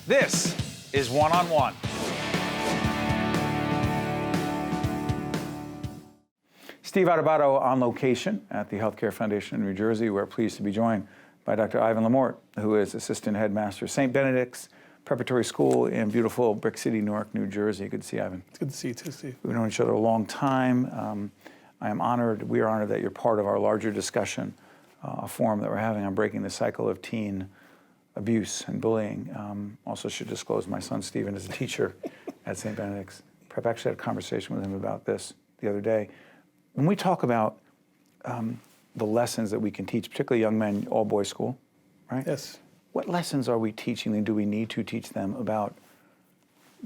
This is One on One. Steve Adubato on location at the Healthcare Foundation in New Jersey. We're pleased to be joined by Dr. Ivan Lamourt, who is Assistant Headmaster, St. Benedict's Preparatory School in beautiful Brick City, Newark, New Jersey. Good to see you, Ivan. It's good to see you too, Steve. We've known each other a long time. I am honored, we are honored that you're part of our larger discussion, a forum that we're having on breaking the cycle of teen abuse and bullying. Also should disclose my son Stephen is a teacher at St. Benedict's. Prep actually had a conversation with him about this the other day. When we talk about the lessons that we can teach, particularly young men, all boys school, right? Yes. What lessons are we teaching and do we need to teach them about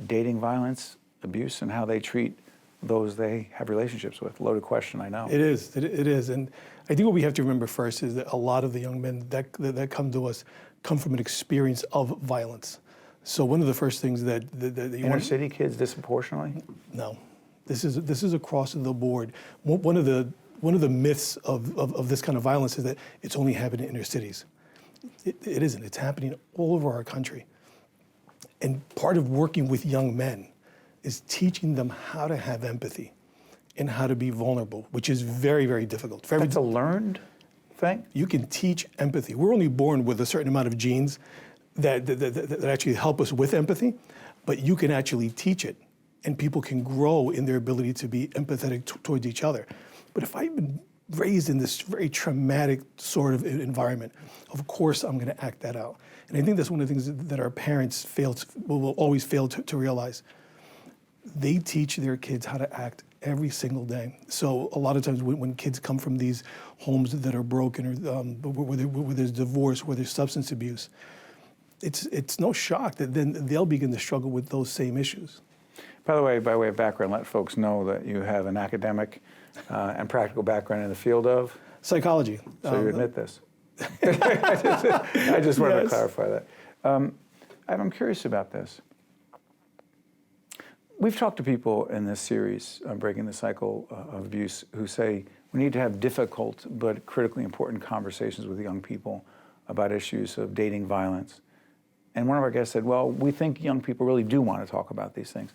dating violence, abuse, and how they treat those they have relationships with? Loaded question, I know. It is. And I think what we have to remember first is that a lot of the young men that come to us come from an experience of violence. So one of the first things that you Inner city kids disproportionately? No. This is across the board. One of the myths of this kind of violence is that it's only happening in inner cities. It isn't. It's happening all over our country. And part of working with young men is teaching them how to have empathy and how to be vulnerable, which is very, very difficult. That's a learned thing? You can teach empathy. We're only born with a certain amount of genes that actually help us with empathy, but you can actually teach it. And people can grow in their ability to be empathetic towards each other. But if I've been raised in this very traumatic sort of environment, of course I'm going to act that out. And I think that's one of the things that our parents will always fail to realize. They teach their kids how to act every single day. So a lot of times when kids come from these homes that are broken, or where there's divorce, where there's substance abuse, it's no shock that then they'll begin to struggle with those same issues. By the way, by way of background, let folks know that you have an academic and practical background in the field of? Psychology. So you admit this? I just wanted to clarify that. I'm curious about this. We've talked to people in this series on breaking the cycle of abuse who say we need to have difficult but critically important conversations with young people about issues of dating violence. And one of our guests said, well, we think young people really do want to talk about these things.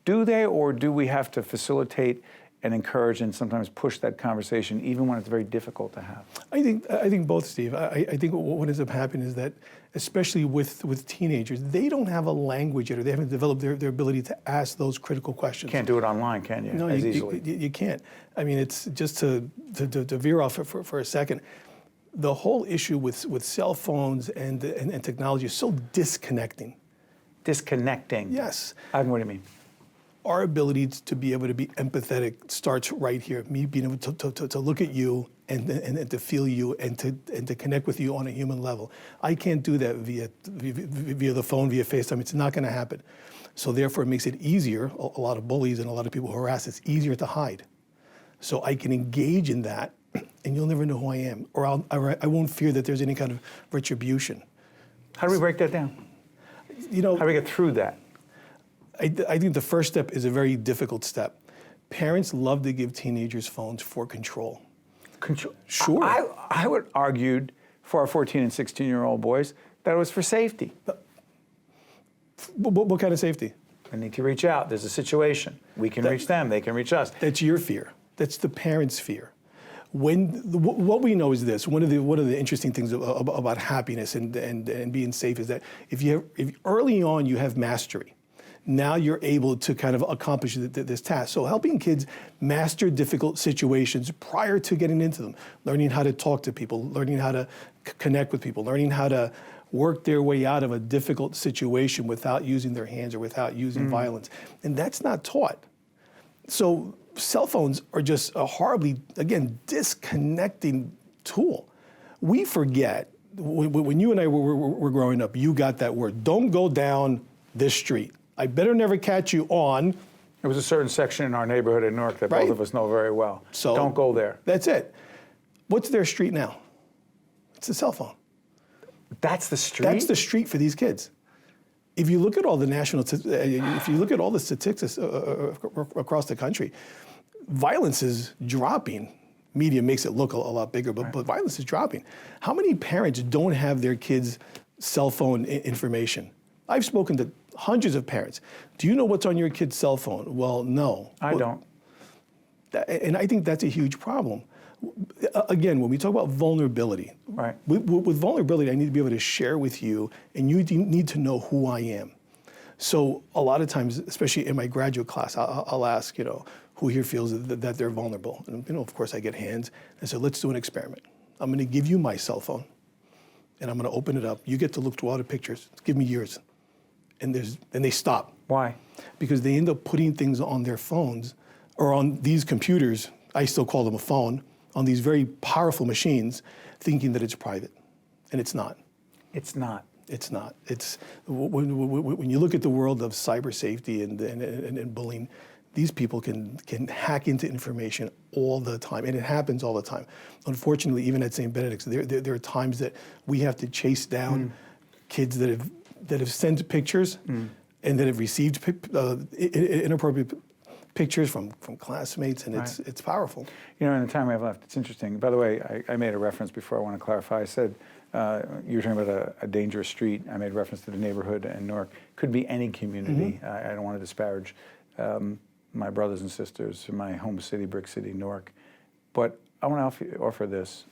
Do they, or do we have to facilitate and encourage and sometimes push that conversation even when it's very difficult to have? I think both, Steve. I think what ends up happening is that, especially with teenagers, they don't have a language yet, or they haven't developed their ability to ask those critical questions. Can't do it online, can you? No, as easily. You can't. I mean, it's just to veer off for a second. The whole issue with cell phones and technology is so disconnecting. Disconnecting? Yes. Ivan, what do you mean? Our ability to be able to be empathetic starts right here. Me being able to look at you and to feel you and to connect with you on a human level. I can't do that via the phone, via FaceTime. It's not going to happen. So therefore, it makes it easier. A lot of bullies and a lot of people who harass, it's easier to hide. So I can engage in that, and you'll never know who I am, or I won't fear that there's any kind of retribution. How do we break that down? You know, how do we get through that? I think the first step is a very difficult step. Parents love to give teenagers phones for control. Control? Sure. I would argue for our 14 and 16-year-old boys that it was for safety. What kind of safety? I need to reach out. There's a situation. We can reach them. They can reach us. That's your fear. That's the parents' fear. What we know is this: one of the interesting things about happiness and being safe is that if early on you have mastery, now you're able to kind of accomplish this task. So helping kids master difficult situations prior to getting into them, learning how to talk to people, learning how to connect with people, learning how to work their way out of a difficult situation without using their hands or without using violence. And that's not taught. So cell phones are just a horribly, again, disconnecting tool. We forget, when you and I were growing up, you got that word, don't go down this street. I better never catch you on. There was a certain section in our neighborhood in Newark that both of us know very well. So don't go there. That's it. What's their street now? It's a cell phone. That's the street? That's the street for these kids. If you look at all the if you look at all the statistics across the country, violence is dropping. Media makes it look a lot bigger, but violence is dropping. How many parents don't have their kids' cell phone information? I've spoken to hundreds of parents. Do you know what's on your kid's cell phone? Well, no. I don't. And I think that's a huge problem. Again, when we talk about vulnerability, Right. with vulnerability, I need to be able to share with you, and you need to know who I am. So a lot of times, especially in my graduate class, I'll ask, who here feels that they're vulnerable? And, of course, I get hands. And so let's do an experiment. I'm going to give you my cell phone, and I'm going to open it up. You get to look through all the pictures. Give me yours. And they stop. Why? Because they end up putting things on their phones or on these computers, I still call them a phone, on these very powerful machines, thinking that it's private. And it's not. It's not. It's not. It's when you look at the world of cyber safety and bullying, these people can hack into information all the time, and it happens all the time. Unfortunately, even at St. Benedict's, there are times that we have to chase down kids that have sent pictures and that have received inappropriate pictures from classmates, and it's powerful. In the time we have left, it's interesting. By the way, I made a reference before. I want to clarify. I said you were talking about a dangerous street. I made reference to the neighborhood in Newark. Could be any community. I don't want to disparage my brothers and sisters in my home city, Brick City, Newark. But I want to offer this.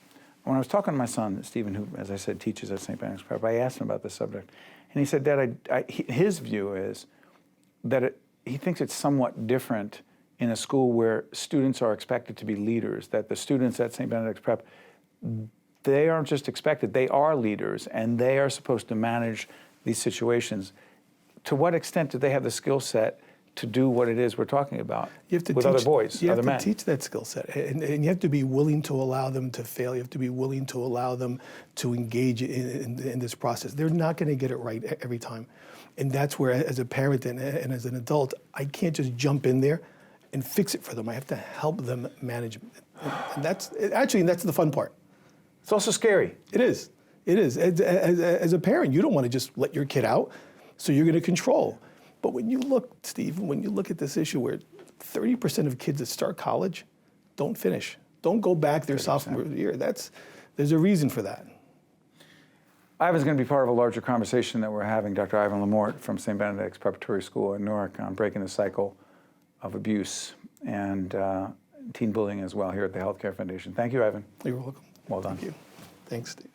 When I was talking to my son, Stephen, who, as I said, teaches at St. Benedict's Prep, I asked him about this subject. And he said, Dad, his view is that he thinks it's somewhat different in a school where students are expected to be leaders, that the students at St. Benedict's Prep, they aren't just expected, they are leaders, and they are supposed to manage these situations. To what extent do they have the skill set to do what it is we're talking about with other boys, other men? You have to teach that skill set, and you have to be willing to allow them to fail. You have to be willing to allow them to engage in this process. They're not going to get it right every time. And that's where, as a parent and as an adult, I can't just jump in there and fix it for them. I have to help them manage it. And that's the fun part. It's also scary. It is. It is. As a parent, you don't want to just let your kid out, so you're going to control. But when you look, Steve, when you look at this issue where 30% of kids that start college don't finish, don't go back their 30%. Sophomore year, there's a reason for that. Ivan's going to be part of a larger conversation that we're having, Dr. Ivan Lamourt from St. Benedict's Preparatory School in Newark, on breaking the cycle of abuse and teen bullying as well here at the Healthcare Foundation. Thank you, Ivan. You're welcome. Well done. Thank you. Thanks, Steve.